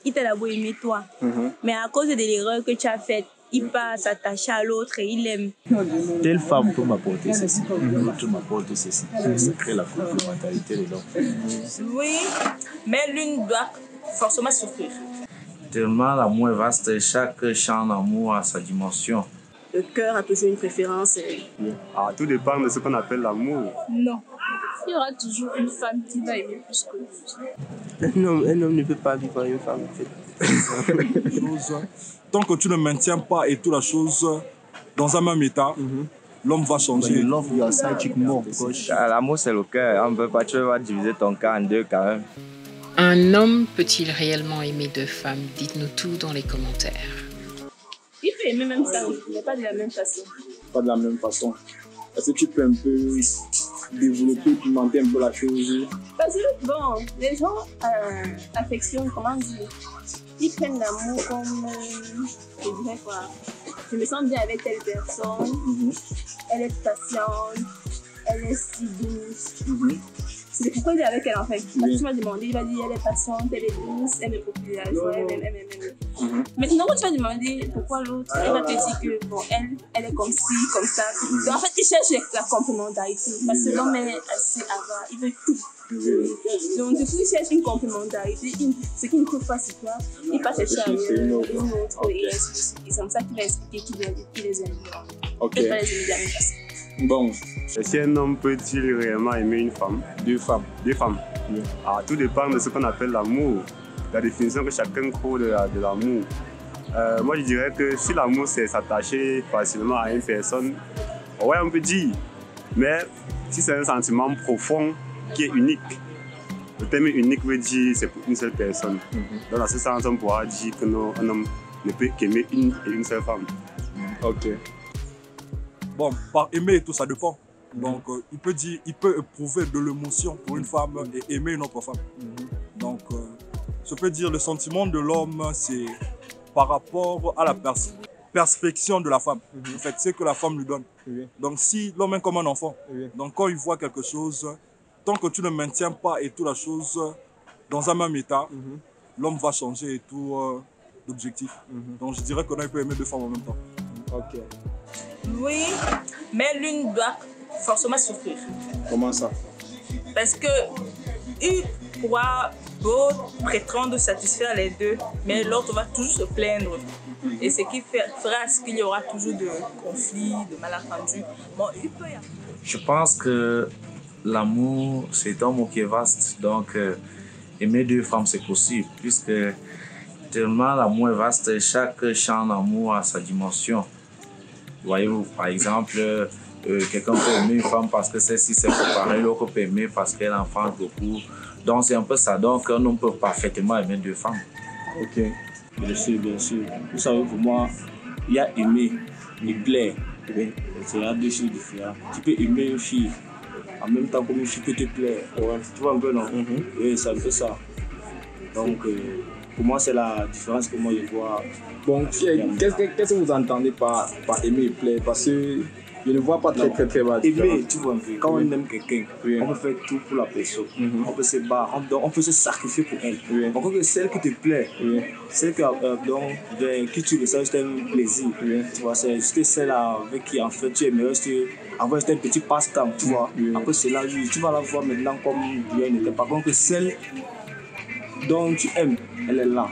il t'a d'abord aimé toi. Mais à cause de l'erreur que tu as faite, il part s'attacher à l'autre et il aime. Telle femme peut m'apporter ceci, l'autre m'apporte ceci. Ça crée la complémentarité de l'homme. Oui, mais l'une doit forcément souffrir. Tellement l'amour est vaste, chaque champ d'amour a sa dimension. Le cœur a toujours une préférence. Ah, tout dépend de ce qu'on appelle l'amour. Non. Il y aura toujours une femme qui va aimer plus que l'autre. Un homme ne peut pas vivre avec une femme, en fait. Tant que tu ne maintiens pas et toute la chose dans un même état, l'homme va changer. L'amour, c'est le cœur. On ne peut pas, tu vas diviser ton cœur en deux quand même. Un homme peut-il réellement aimer deux femmes? Dites-nous tout dans les commentaires. Il peut aimer même ça, mais pas de la même façon. Pas de la même façon. Est-ce que tu peux un peu développer, pimenter un peu la chose? Parce que, bon, les gens affectionnent, comment dire, ils prennent l'amour comme, je dirais quoi, je me sens bien avec telle personne, elle est patiente, elle est si douce. C'est pourquoi il est avec elle en fait. Parce que tu m'as demandé, il va dire elle est patiente, elle est douce, elle est populaire, elle aime. Maintenant, quand tu vas demander pourquoi l'autre, elle va te dire que bon, elle est comme ci, comme ça. Donc en fait, il cherche la complémentarité. Parce que l'homme est assez avare, il veut tout. Donc du coup, il cherche une complémentarité. Ce qu'il ne trouve pas sur toi, il va chercher ailleurs, une autre, et ainsi de suite. C'est comme ça qu'il va expliquer qu'il les aime. Ok. Il va les aimer de la même façon. Bon. Est-ce qu'un homme peut-il réellement aimer une femme? Deux femmes. Deux femmes. Oui. Ah, tout dépend de ce qu'on appelle l'amour. La définition que chacun trouve de l'amour. Moi, je dirais que si l'amour, c'est s'attacher facilement à une personne, ouais, on peut dire. Mais si c'est un sentiment profond qui est unique, le terme unique veut dire c'est pour une seule personne. Donc, dans ce sens, on pourra dire que non, un homme ne peut qu'aimer une seule femme. Ok. Bon, par aimer et tout, ça dépend. Donc, il peut éprouver de l'émotion pour une femme et aimer une autre femme. Donc, je peux dire le sentiment de l'homme, c'est par rapport à la perspection de la femme. En fait, c'est que la femme lui donne. Donc, si l'homme est comme un enfant, donc quand il voit quelque chose, tant que tu ne maintiens pas et toute la chose dans un même état, l'homme va changer et tout d'objectif. Donc, je dirais qu'on peut aimer deux femmes en même temps. Ok. Oui, mais l'une doit forcément souffrir. Comment ça? Parce que il pourra prétendre satisfaire les deux, mais l'autre va toujours se plaindre. Et ce qui fera qu'il y aura toujours de conflits, de malentendus. Bon, il peut y avoir. Je pense que l'amour, c'est un mot qui est vaste. Donc, aimer deux femmes, c'est possible. Puisque tellement l'amour est vaste, chaque champ d'amour a sa dimension. Voyez-vous, par exemple, quelqu'un peut aimer une femme parce que celle-ci s'est préparée, l'autre peut aimer parce qu'elle enfante beaucoup. Donc, c'est un peu ça. Donc, un homme peut parfaitement aimer deux femmes. Ok. Bien sûr, bien sûr. Vous savez, pour moi, il y a aimer et plaire. C'est deux choses différentes. Tu peux aimer une fille en même temps comme une fille peut te plaire. Ouais. Tu vois un peu, non? Oui, c'est un peu ça. Donc, pour moi, c'est la différence que moi je vois. Bon, qu'est-ce que vous entendez par aimer et plaire? Parce que je ne vois pas très mal. Aimer, tu vois un peu, quand on aime quelqu'un, on peut faire tout pour la personne. On peut se battre, on peut se sacrifier pour elle. Par contre, celle qui te plaît, celle qui tu ressens juste un plaisir, tu vois, c'est juste celle avec qui en fait tu aimerais avoir juste un petit passe-temps, tu vois. Après cela, tu vas la voir maintenant comme rien n'était. Par contre, celle dont tu aimes, elle est là.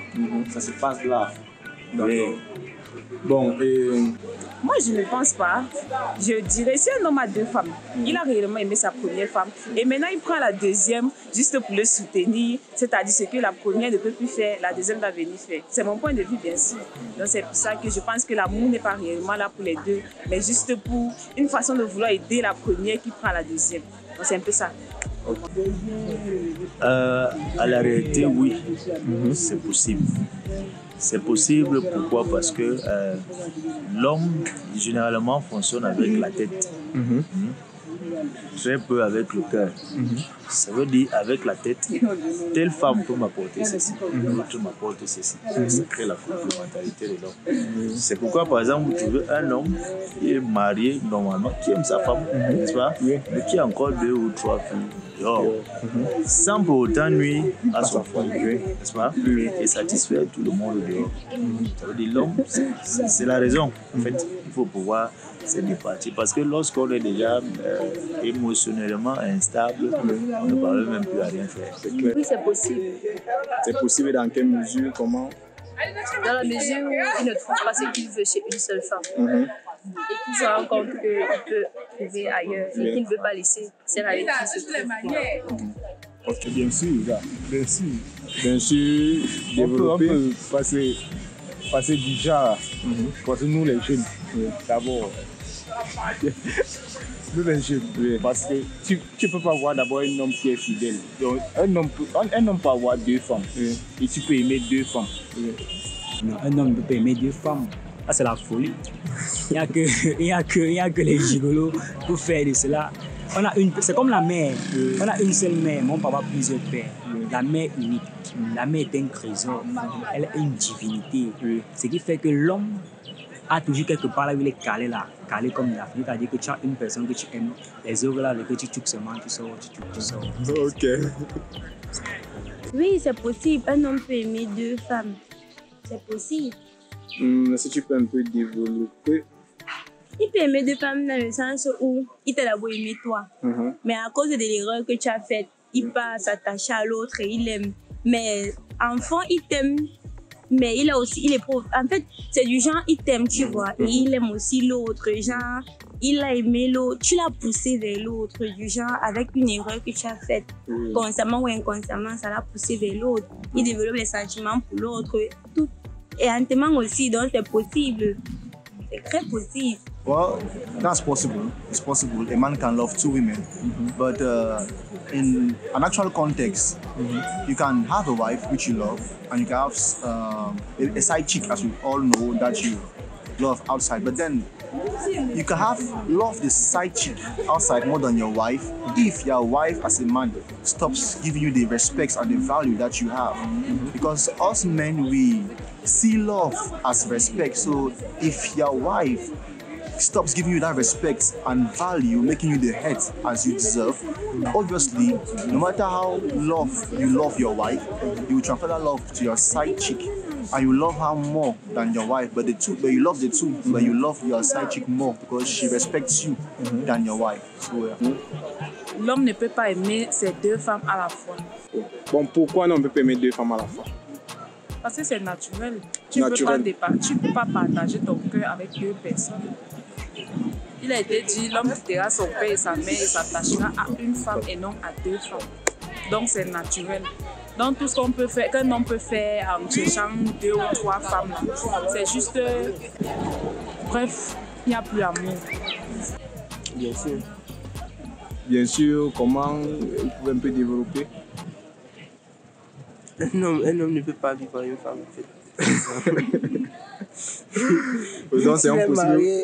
Ça se passe là. Bon, moi, je ne pense pas. Je dirais, si un homme a deux femmes, il a réellement aimé sa première femme. Et maintenant, il prend la deuxième juste pour le soutenir. C'est-à-dire ce que la première ne peut plus faire, la deuxième va venir faire. C'est mon point de vue, bien sûr. Donc, c'est pour ça que je pense que l'amour n'est pas réellement là pour les deux, mais juste pour une façon de vouloir aider la première qui prend la deuxième. Donc, c'est un peu ça. À la réalité, oui, c'est possible. C'est possible, pourquoi? Parce que l'homme, généralement, fonctionne avec la tête. Très peu avec le cœur. Ça veut dire avec la tête, telle femme peut m'apporter ceci, l'autre m'apporte ceci. Ça crée la complémentarité de l'homme. C'est pourquoi, par exemple, tu veux un homme qui est marié normalement, qui aime sa femme, n'est-ce pas? Mais qui a encore 2 ou 3 filles dehors, sans pour autant nuire à son foyer, n'est-ce pas? Et satisfaire tout le monde dehors. Ça veut dire l'homme, c'est la raison. En fait, il faut pouvoir se départir. Parce que lorsqu'on est déjà émotionnellement instable, on ne parle même plus à rien faire. C'est clair. Oui, c'est possible. C'est possible dans quelle mesure, comment? Dans la mesure où il ne trouve pas ce qu'il veut chez une seule femme. Et qu'il se rend compte qu'il peut trouver ailleurs et qu'il ne veut pas laisser celle avec qui se trouve. Ok, bien sûr, bien sûr, développer. On peut passer du genre, parce que nous les jeunes, d'abord, nous les jeunes, parce que tu ne peux pas avoir d'abord un homme qui est fidèle. Donc, un homme peut avoir 2 femmes, et tu peux aimer 2 femmes. Non, un homme ne peut pas aimer 2 femmes. Ah, c'est la folie. Il n'y a que les gigolos pour faire de cela. C'est comme la mère. On a une seule mère, mais on peut avoir plusieurs pères. La mère unique. La mère est un trésor. Elle est une divinité. Ce qui fait que l'homme a toujours quelque part là où il est calé là. Calé comme l'Afrique. C'est-à-dire que tu as une personne que tu aimes. Les autres là, avec que tu tuques seulement, tu sors. Ok. Oui, c'est possible. Un homme peut aimer 2 femmes. C'est possible. Si tu peux un peu développer. Il peut aimer 2 femmes dans le sens où il t'a d'abord aimé toi. Mais à cause de l'erreur que tu as faite, il part s'attacher à l'autre et il aime. Mais enfant, il t'aime. Mais il éprouve. En fait, c'est du genre, il t'aime, tu vois. Et il aime aussi l'autre. Genre, il a aimé l'autre. Tu l'as poussé vers l'autre. Du genre, avec une erreur que tu as faite. Consciemment ou inconsciemment, ça l'a poussé vers l'autre. Il développe des sentiments pour l'autre. Tout. Et intimement aussi, donc c'est possible. C'est très possible. Well, that's possible. It's possible. A man can love 2 women. But in an actual context, you can have a wife which you love, and you can have a side chick, as we all know, that you love outside. But then you can love the side chick outside more than your wife if your wife as a man stops giving you the respect and the value that you have. Because us men, we see love as respect. So if your wife stops giving you that respect and value, making you the head as you deserve, obviously, no matter how you love your wife, you will transfer that love to your side chick, and you love her more than your wife. But you love the two, but you love your side chick more because she respects you than your wife. So, L'homme ne peut pas aimer ces 2 femmes à la fois. Bon, pourquoi l'homme ne peut pas aimer 2 femmes à la fois? Parce que c'est naturel. Tu ne peux pas partager ton cœur avec 2 personnes. Il a été dit, l'homme quittera son père et sa mère et s'attachera à une femme et non à 2 femmes. Donc c'est naturel. Donc tout ce qu'on peut faire, qu'un homme peut faire en cherchant 2 ou 3 femmes, c'est juste, bref, il n'y a plus d'amour. Bien sûr. Bien sûr, comment il pouvait un peu développer? Un homme ne peut pas vivre avec une femme, en fait.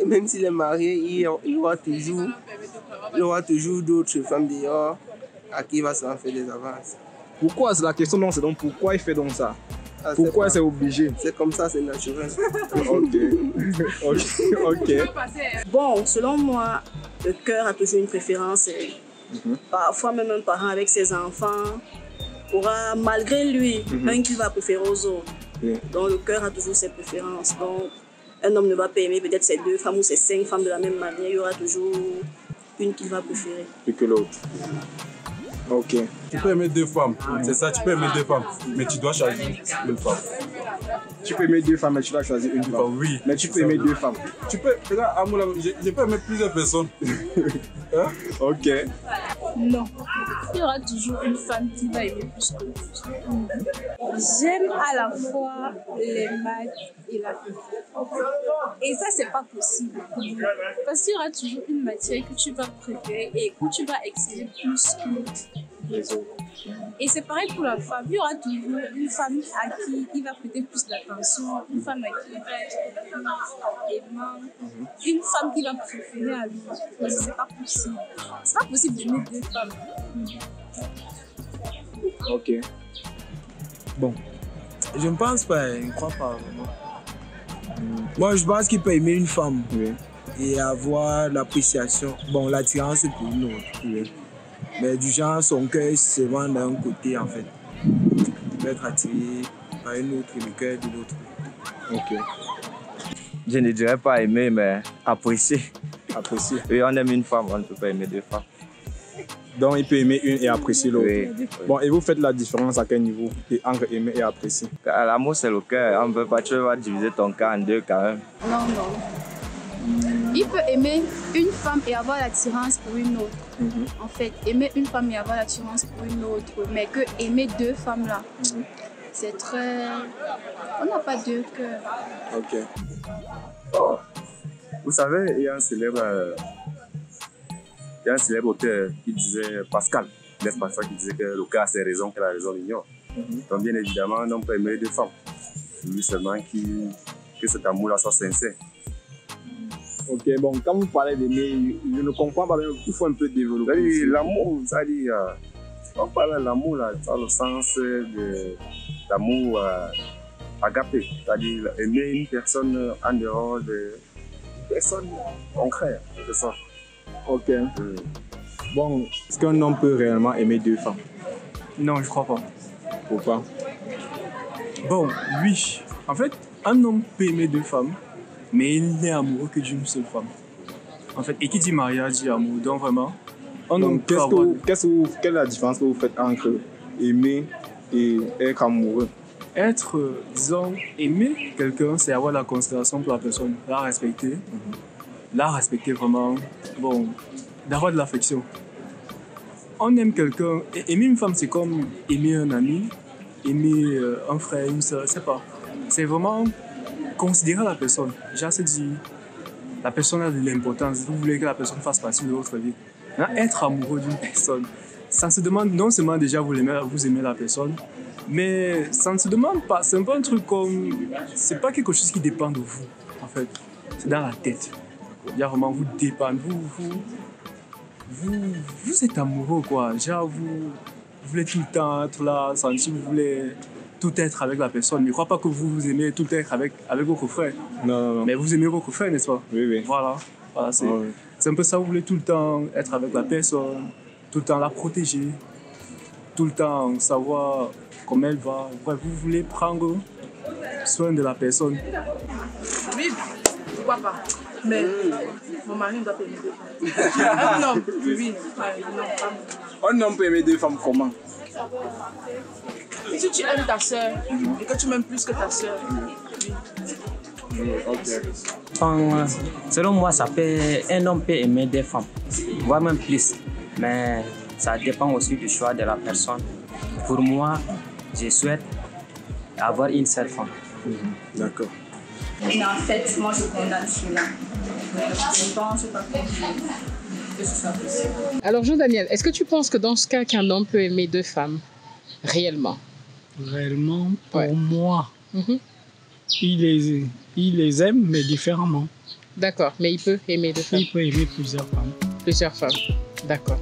Même s'il est marié, il y aura toujours d'autres femmes dehors à qui il va s'en faire des avances. Pourquoi? C'est la question, non, c'est donc pourquoi il fait donc ça? Pourquoi c'est obligé? C'est comme ça, c'est naturel. Ok. Bon, selon moi, le cœur a toujours une préférence. Parfois, même un parent avec ses enfants aura, malgré lui, un qu'il va préférer aux autres. Donc, le cœur a toujours ses préférences. Donc, un homme ne va pas aimer peut-être ses 2 femmes ou ses 5 femmes de la même manière. Il y aura toujours une qu'il va préférer. Plus que l'autre. Ok. Tu peux aimer 2 femmes, c'est ça, tu peux aimer 2 femmes, mais tu dois choisir une femme. Tu peux aimer 2 femmes, mais tu dois choisir une femme. Oui. Mais tu peux aimer 2 femmes. Tu peux, regarde, Amoula, je peux aimer plusieurs personnes. Ok. Non. Il y aura toujours une femme qui va aimer plus que l'autre. J'aime à la fois les maths et la vie. Et ça, c'est pas possible. Parce qu'il y aura toujours une matière que tu vas préférer et où tu vas exceller plus que les autres. Et c'est pareil pour la femme. Il y aura toujours une femme à qui il va prêter plus d'attention, une femme à qui il va être plus aimant, une femme qui va préférer à lui. Mais c'est pas possible. C'est pas possible d'aimer deux femmes. Ok. Bon. Je ne pense pas, je ne crois pas vraiment. Moi, je pense qu'il peut aimer une femme et avoir l'appréciation, bon, l'attirance pour une autre. Mais du genre, son cœur se vend d'un côté, en fait. Il peut être attiré par une autre et le cœur de l'autre. Ok. Je ne dirais pas aimer, mais apprécier. Apprécier. Oui, on aime une femme, on ne peut pas aimer deux femmes. Donc, il peut aimer une et apprécier l'autre. Oui. Bon, et vous faites la différence à quel niveau entre aimer et apprécier? L'amour, c'est le cœur. On ne peut pas, tu vas diviser ton cœur en deux quand même. Non, non. Il peut aimer une femme et avoir l'attirance pour une autre. En fait, aimer une femme et avoir l'attirance pour une autre, mais que aimer deux femmes là, c'est très... On n'a pas deux cœurs. Ok. Oh. Vous savez, il y a un célèbre auteur qui disait, Pascal, Blaise Pascal, qui disait que le cœur a ses raisons, que la raison l'ignore. Donc bien évidemment, on peut aimer deux femmes. Lui seulement que cet amour-là soit sincère. Ok, bon, quand vous parlez d'aimer, je ne comprends pas bien, il faut un peu développer. L'amour, c'est-à-dire, on parle de l'amour, là, dans le sens de l'amour agapé, c'est-à-dire aimer une personne en dehors de personne concrète, c'est ça. Ok. Bon, est-ce qu'un homme peut réellement aimer deux femmes? Non, je crois pas. Pourquoi? Bon, oui. En fait, un homme peut aimer deux femmes, mais il n'est amoureux que d'une seule femme. En fait, et qui dit mariage dit amour. Donc vraiment, un homme peut avoir... Quelle est la différence que vous faites entre aimer et être amoureux? Être, disons, aimer quelqu'un, c'est avoir la considération pour la personne, la respecter. La respecter vraiment, bon, d'avoir de l'affection. On aime quelqu'un, aimer une femme, c'est comme aimer un ami, aimer un frère, une soeur, je sais pas. C'est vraiment considérer la personne. J'ai assez dit, la personne a de l'importance, vous voulez que la personne fasse partie de votre vie. Là, être amoureux d'une personne, ça se demande non seulement déjà vous aimez la personne, mais ça ne se demande pas, c'est un peu un truc comme, c'est pas quelque chose qui dépend de vous, en fait, c'est dans la tête. Il y a vraiment vous dépendre, vous êtes amoureux quoi, genre vous voulez tout le temps être là, sentir, vous voulez tout être avec la personne. Mais je ne crois pas que vous aimez tout être avec votre frère. Non. Mais vous aimez votre frère, n'est-ce pas? Oui. Voilà c'est un peu ça, vous voulez tout le temps être avec la personne, tout le temps la protéger, tout le temps savoir comment elle va. Bref, vous voulez prendre soin de la personne. Oui, pourquoi pas. Mais mon mari doit aimer deux femmes. Non, oui. Un homme peut aimer deux femmes comment? Si tu aimes ta soeur et que tu m'aimes plus que ta soeur, selon moi, un homme peut aimer des femmes, voire même plus. Mais ça dépend aussi du choix de la personne. Pour moi, je souhaite avoir une seule femme. D'accord. Mais en fait, moi je condamne celui-là. Je ne pense pas que ce soit possible. Alors Jean-Daniel, est-ce que tu penses que dans ce cas qu'un homme peut aimer deux femmes réellement? Réellement, pour moi, il les aime, mais différemment. D'accord, mais il peut aimer deux femmes. Il peut aimer plusieurs femmes. Plusieurs femmes, d'accord.